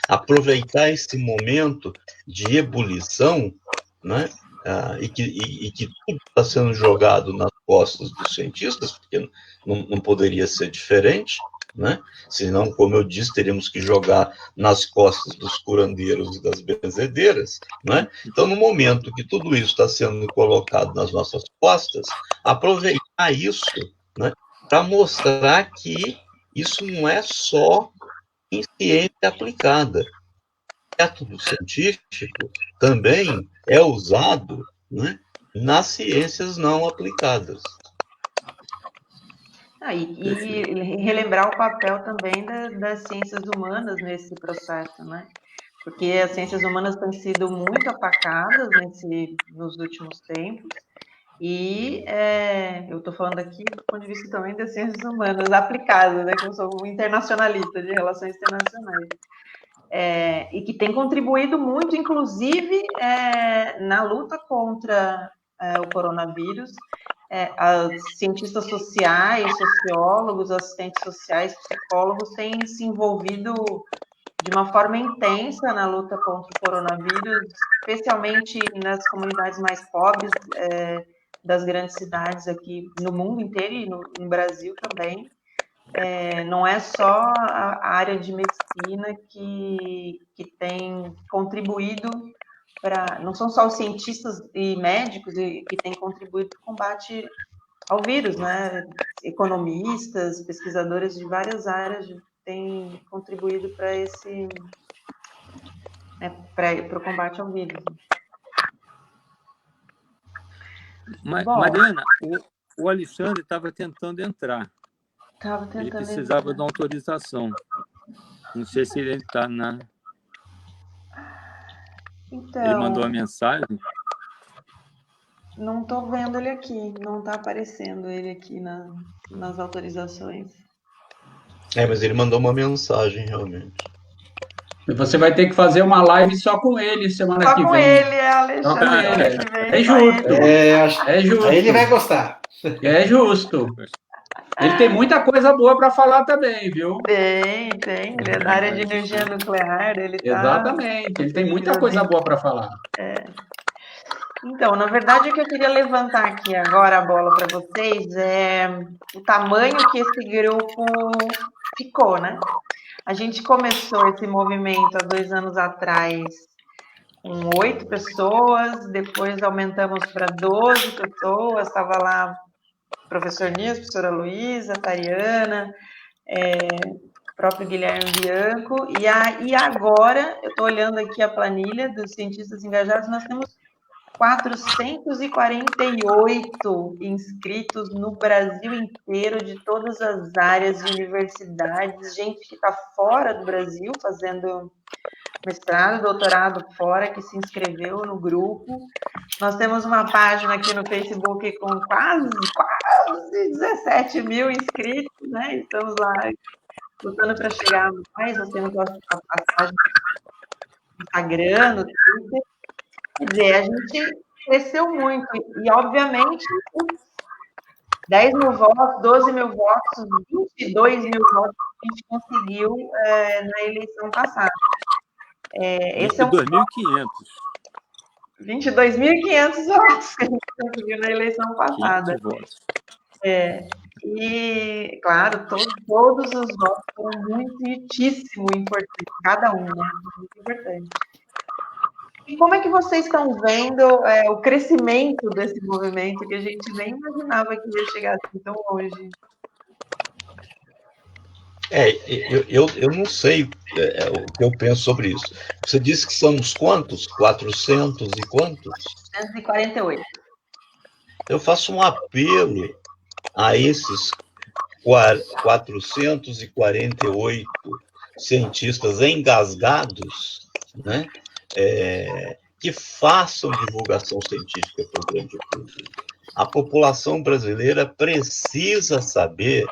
aproveitar esse momento de ebulição, né? E que tudo está sendo jogado nas costas dos cientistas, porque não poderia ser diferente, né? Senão, como eu disse, teríamos que jogar nas costas dos curandeiros e das benzedeiras, né? Então, no momento que tudo isso está sendo colocado nas nossas costas, aproveitar isso, né? para mostrar que isso não é só em ciência aplicada. O método científico também é usado, né, nas ciências não aplicadas. E relembrar o papel também das ciências humanas nesse processo, né? Porque as ciências humanas têm sido muito atacadas nos últimos tempos, e eu estou falando aqui do ponto de vista também das ciências humanas aplicadas, né? Que eu sou um internacionalista de relações internacionais. E que tem contribuído muito, inclusive, na luta contra o coronavírus. Os cientistas sociais, sociólogos, assistentes sociais, psicólogos têm se envolvido de uma forma intensa na luta contra o coronavírus, especialmente nas comunidades mais pobres das grandes cidades aqui no mundo inteiro e no Brasil também. Não é só a área de medicina que tem contribuído não são só os cientistas e médicos que têm contribuído para o combate ao vírus, né? Economistas, pesquisadores de várias áreas têm contribuído para o combate ao vírus. Mariana, o Alexandre estava tentando entrar. Ele precisava entrar. de uma autorização. Não sei se ele está na... Então, ele mandou uma mensagem. Não estou vendo ele aqui, não está aparecendo ele aqui nas autorizações. Mas ele mandou uma mensagem, realmente. Você vai ter que fazer uma live só com ele semana Só que vem. com ele, Alexandre. É justo. É justo. Aí ele vai gostar. É justo. Ele tem muita coisa boa para falar também, viu? Tem. Ele é da área de energia nuclear. Exatamente. Ele tem muita coisa boa para falar. Então, na verdade, o que eu queria levantar aqui agora a bola para vocês é o tamanho que esse grupo ficou, né? A gente começou esse movimento há 2 anos atrás com 8 pessoas, depois aumentamos para 12 pessoas, estava lá o professor Nils, a professora Luísa, a Tariana, o próprio Guilherme Bianco, e agora, eu estou olhando aqui a planilha dos cientistas engajados, nós temos 448 inscritos no Brasil inteiro, de todas as áreas de universidades, gente que está fora do Brasil, fazendo mestrado, doutorado fora, que se inscreveu no grupo. Nós temos uma página aqui no Facebook com quase 17 mil inscritos, né? Estamos lá lutando para chegar mais, nós temos a página no Instagram, no Twitter. Quer dizer, a gente cresceu muito e, obviamente, 10 mil votos, 12 mil votos, 22 mil votos que a gente conseguiu na eleição passada. Esse 22.500. 22.500 votos que a gente conseguiu na eleição passada. E, claro, todos os votos foram muitíssimo importantes, cada um, né? Muito importante. E como é que vocês estão vendo o crescimento desse movimento, que a gente nem imaginava que ia chegar assim tão longe? Eu não sei o que eu penso sobre isso. Você disse que somos quantos? 400 e quantos? 448. Eu faço um apelo a esses 448 cientistas engasgados, né? Que façam divulgação científica para o grande público. A população brasileira precisa saber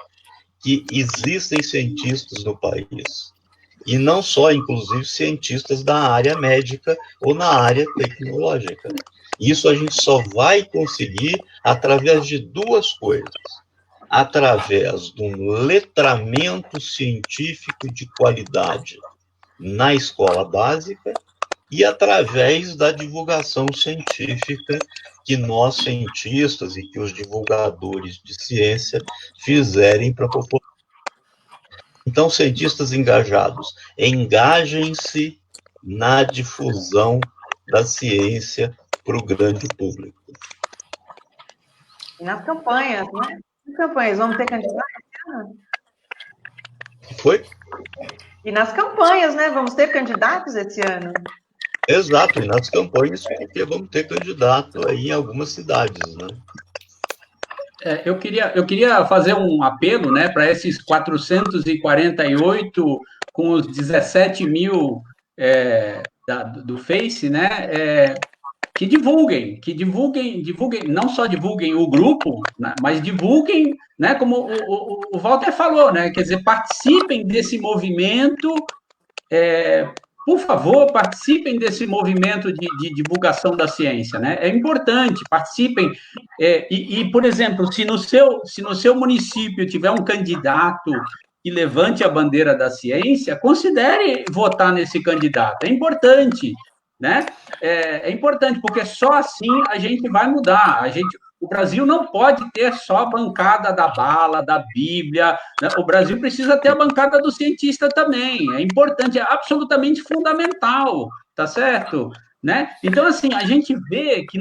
que existem cientistas no país, e não só, inclusive, cientistas da área médica ou na área tecnológica. Isso a gente só vai conseguir através de 2 coisas. Através de um letramento científico de qualidade na escola básica e através da divulgação científica que nós, cientistas, e que os divulgadores de ciência fizerem para a população. Então, cientistas engajados, engajem-se na difusão da ciência para o grande público. Nas campanhas, né? Campanhas, vamos ter candidato esse ano? Foi? E nas campanhas, né? Vamos ter candidatos esse ano? Exato, e nas campanhas, porque vamos ter candidato aí em algumas cidades, né? Eu queria fazer um apelo, né, para esses 448 com os 17 mil do Face, né, que divulguem, não só divulguem o grupo, né, mas divulguem, né, como o Walter falou, né, quer dizer, participem desse movimento, por favor, participem desse movimento de divulgação da ciência, né? É importante, participem. Por exemplo, se no seu município tiver um candidato que levante a bandeira da ciência, considere votar nesse candidato. É importante, né? É importante, porque só assim a gente vai mudar. O Brasil não pode ter só a bancada da bala, da Bíblia, né? O Brasil precisa ter a bancada do cientista também. É importante, é absolutamente fundamental, tá certo? Né? Então, assim, a gente vê que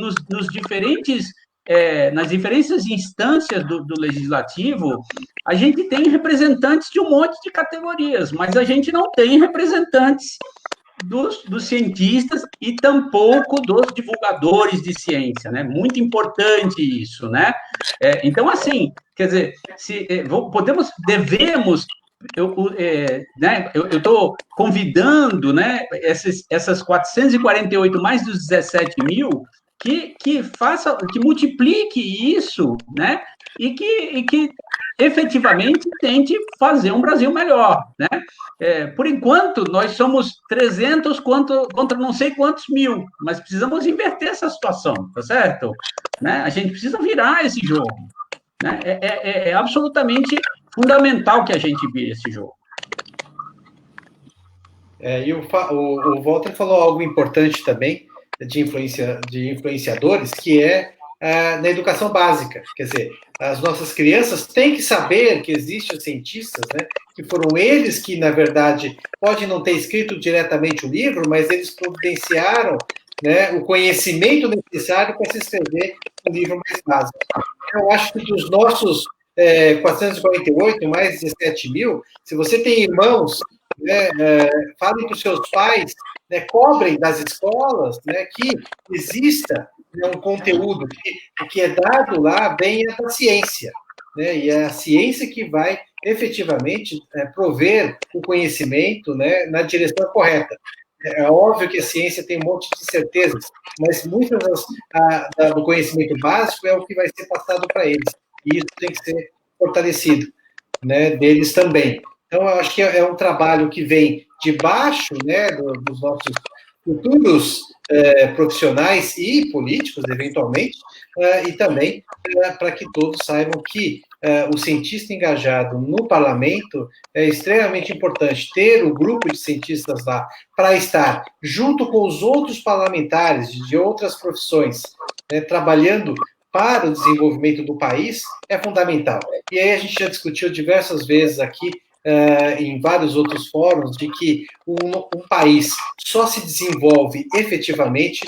nas diferentes instâncias do legislativo, a gente tem representantes de um monte de categorias, mas a gente não tem representantes dos cientistas e tampouco dos divulgadores de ciência, né? Muito importante isso, né? Então, assim, quer dizer, devemos, né? Eu estou convidando, né? Essas 448 mais dos 17 mil que multiplique isso, né? E que efetivamente tente fazer um Brasil melhor, né? Por enquanto, nós somos 300 contra não sei quantos mil, mas precisamos inverter essa situação, tá certo? Né? A gente precisa virar esse jogo. Né? É absolutamente fundamental que a gente vire esse jogo. E o Walter falou algo importante também de influenciadores, que é na educação básica. Quer dizer, as nossas crianças têm que saber que existem os cientistas, né, que foram eles que, na verdade, podem não ter escrito diretamente o livro, mas eles providenciaram, né, o conhecimento necessário para se escrever um livro mais básico. Eu acho que dos nossos 448, mais 17 mil, se você tem irmãos, né, falem para os seus pais, né, cobrem das escolas, né, que exista um conteúdo que é dado lá venha da ciência, né, e é a ciência que vai efetivamente prover o conhecimento, né, na direção correta. É óbvio que a ciência tem um monte de certezas, mas muitas do conhecimento básico é o que vai ser passado para eles, e isso tem que ser fortalecido, né, deles também. Então, eu acho que é um trabalho que vem de baixo, né, dos nossos futuros profissionais e políticos, eventualmente, e também para que todos saibam que o cientista engajado no parlamento é extremamente importante ter o grupo de cientistas lá para estar junto com os outros parlamentares de outras profissões, né, trabalhando para o desenvolvimento do país, é fundamental. E aí a gente já discutiu diversas vezes aqui, em vários outros fóruns, de que um país só se desenvolve efetivamente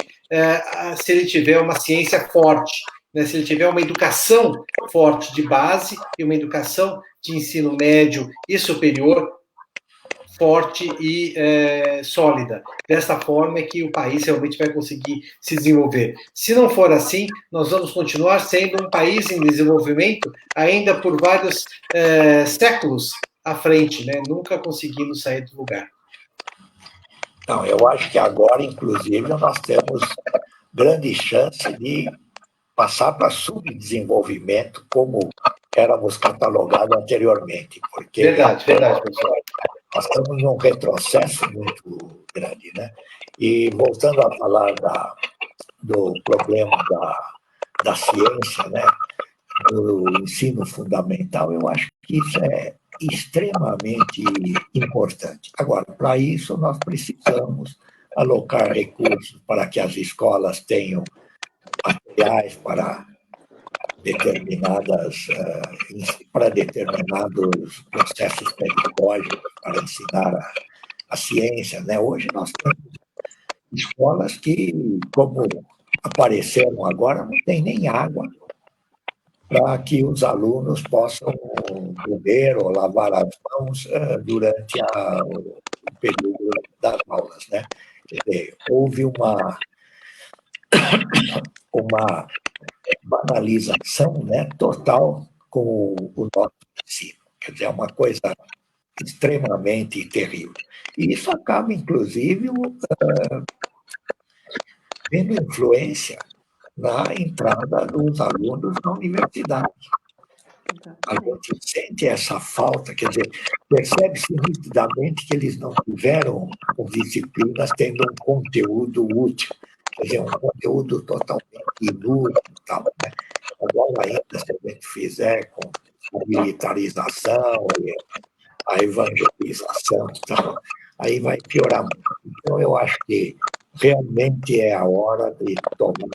se ele tiver uma ciência forte, né? Se ele tiver uma educação forte de base e uma educação de ensino médio e superior forte e sólida. Dessa forma é que o país realmente vai conseguir se desenvolver. Se não for assim, nós vamos continuar sendo um país em desenvolvimento ainda por vários séculos à frente, né? Nunca conseguindo sair do lugar. Não, eu acho que agora, inclusive, nós temos grande chance de passar para subdesenvolvimento, como éramos catalogados anteriormente. Porque verdade, professor. Nós estamos num retrocesso muito grande, né? E voltando a falar do problema da ciência, né? Do ensino fundamental, eu acho que isso é extremamente importante. Agora, para isso, nós precisamos alocar recursos para que as escolas tenham materiais para determinados processos pedagógicos para ensinar a ciência, né? Hoje nós temos escolas que, como apareceram agora, não tem nem água, para que os alunos possam beber ou lavar as mãos durante o período das aulas, né? Quer dizer, houve uma banalização, né, total com o nosso ensino. Quer dizer, é uma coisa extremamente terrível. E isso acaba, inclusive, tendo influência na entrada dos alunos na universidade. A gente sente essa falta, quer dizer, percebe-se nitidamente que eles não tiveram disciplinas tendo um conteúdo útil, quer dizer, um conteúdo totalmente inútil, tal, né? Agora, ainda, se a gente fizer com a militarização e a evangelização, tal, aí vai piorar muito. Então, eu acho que realmente é a hora de tomar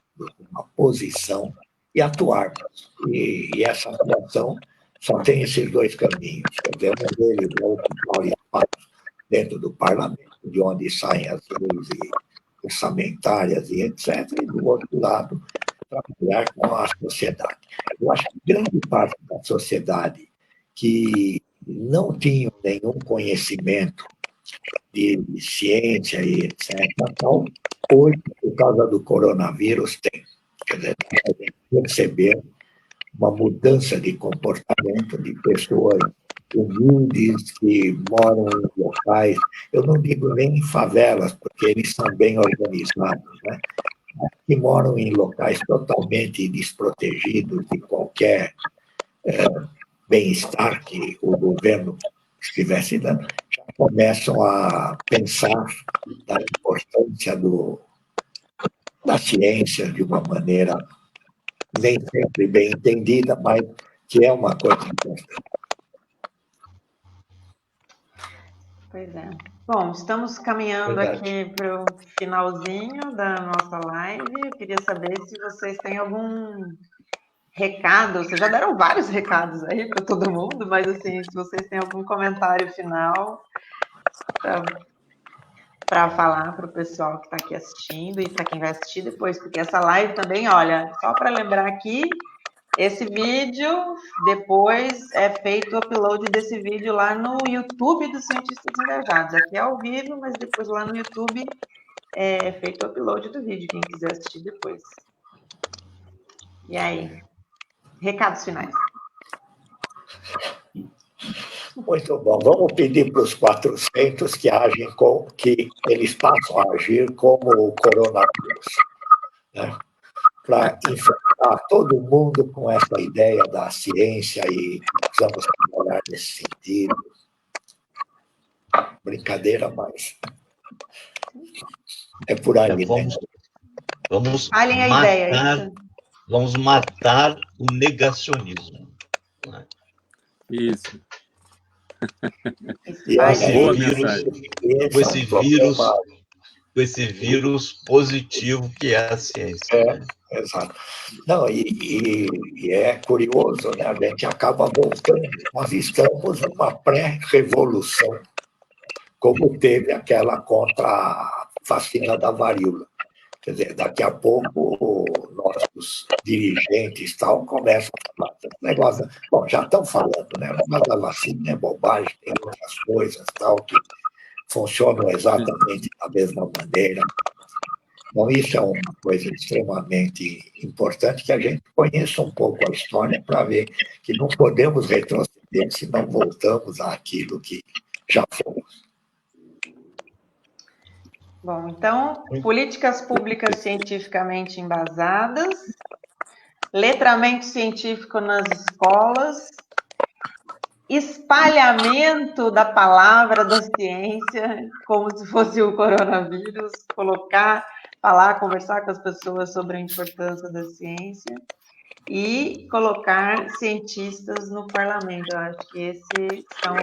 uma posição e atuarmos. E essa atuação só tem esses dois caminhos. Quer dizer, um deles é ocupar espaço dentro do parlamento, de onde saem as leis orçamentárias e etc., e, do outro lado, trabalhar com a sociedade. Eu acho que grande parte da sociedade que não tinha nenhum conhecimento de ciência e etc., então, hoje, por causa do coronavírus, tem. Quer dizer, perceber uma mudança de comportamento de pessoas humildes que moram em locais, eu não digo nem em favelas, porque eles são bem organizados, né? Que moram em locais totalmente desprotegidos de qualquer bem-estar que o governo estivesse dando, já começam a pensar na importância da ciência de uma maneira nem sempre bem entendida, mas que é uma coisa importante. Pois é. Bom, estamos caminhando aqui para o finalzinho da nossa live. Eu queria saber se vocês têm algum recado. Vocês já deram vários recados aí para todo mundo, mas assim, se vocês têm algum comentário final para falar para o pessoal que está aqui assistindo e para quem vai assistir depois, porque essa live também, olha, só para lembrar aqui, esse vídeo, depois é feito o upload desse vídeo lá no YouTube dos Cientistas Engajados. Aqui é ao vivo, mas depois lá no YouTube é feito o upload do vídeo, quem quiser assistir depois. E aí? Recados finais. Muito bom. Vamos pedir para os 400 que agem que eles passam a agir como o coronavírus, né? Para enfrentar todo mundo com essa ideia da ciência e precisamos trabalhar nesse sentido. Brincadeira, mas é por aí. Vamos Falem a ideia. Vamos matar o negacionismo. Né? Isso. Com esse vírus positivo que é a ciência. Exato. Não, e é curioso, né? A gente acaba voltando. Nós estamos numa pré-revolução, como teve aquela contra a vacina da varíola. Quer dizer, daqui a pouco nossos dirigentes tal começam a falar desse negócio. Bom, já estão falando, né? Mas a vacina é bobagem, tem outras coisas tal que funcionam exatamente da mesma maneira. Então, isso é uma coisa extremamente importante, que a gente conheça um pouco a história para ver que não podemos retroceder se não voltamos àquilo que já fomos. Bom, então, políticas públicas cientificamente embasadas, letramento científico nas escolas, espalhamento da palavra da ciência, como se fosse o coronavírus, falar, conversar com as pessoas sobre a importância da ciência e colocar cientistas no parlamento. Eu acho que esses são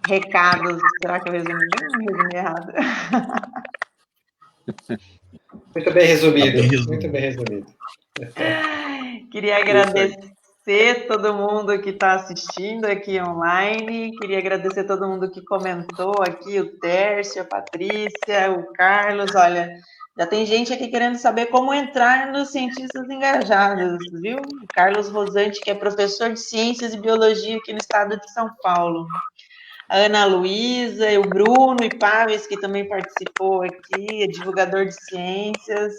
recados. Será que eu resumi bem ou resumi errado? Muito bem resumido. Muito bem resumido. Queria agradecer todo mundo que está assistindo aqui online. Queria agradecer todo mundo que comentou aqui, o Tércio, a Patrícia, o Carlos. Olha, Já tem gente aqui querendo saber como entrar nos cientistas engajados, viu? O Carlos Rosante, que é professor de Ciências e Biologia aqui no estado de São Paulo. A Ana Luísa, o Bruno Ipaves, que também participou aqui, é divulgador de ciências,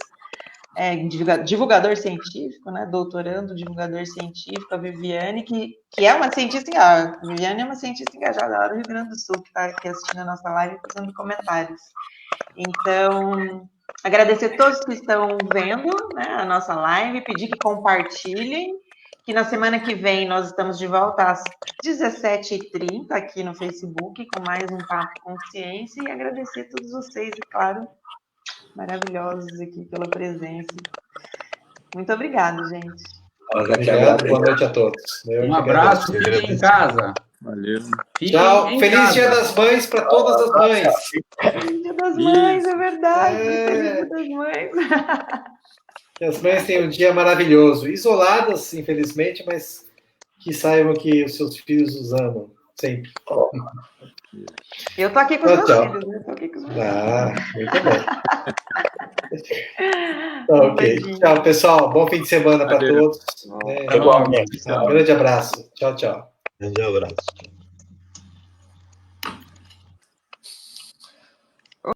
divulgador científico, né? Doutorando, divulgador científico, a Viviane, que é uma cientista, a Viviane é uma cientista engajada lá do Rio Grande do Sul, que está aqui assistindo a nossa live e fazendo comentários. Então, agradecer a todos que estão vendo, né, a nossa live, pedir que compartilhem, que na semana que vem nós estamos de volta às 17h30 aqui no Facebook, com mais um Papo com Ciência, e agradecer a todos vocês, e claro, maravilhosos aqui pela presença. Muito obrigada, gente. Obrigado, boa noite a todos. Um abraço, fiquem em casa. Valeu. Tchau. Feliz Dia das Mães para todas as mães. Feliz Dia das Mães, é verdade. Feliz Dia das Mães. Que as mães têm um dia maravilhoso. Isoladas, infelizmente, mas que saibam que os seus filhos os amam. Sempre. Eu tô aqui com os meus filhos, né? Tô aqui com os meus muito bom. Ok. Tchau, pessoal. Bom fim de semana para todos. Igualmente. Um grande abraço. Tchau, tchau. Grande abraço.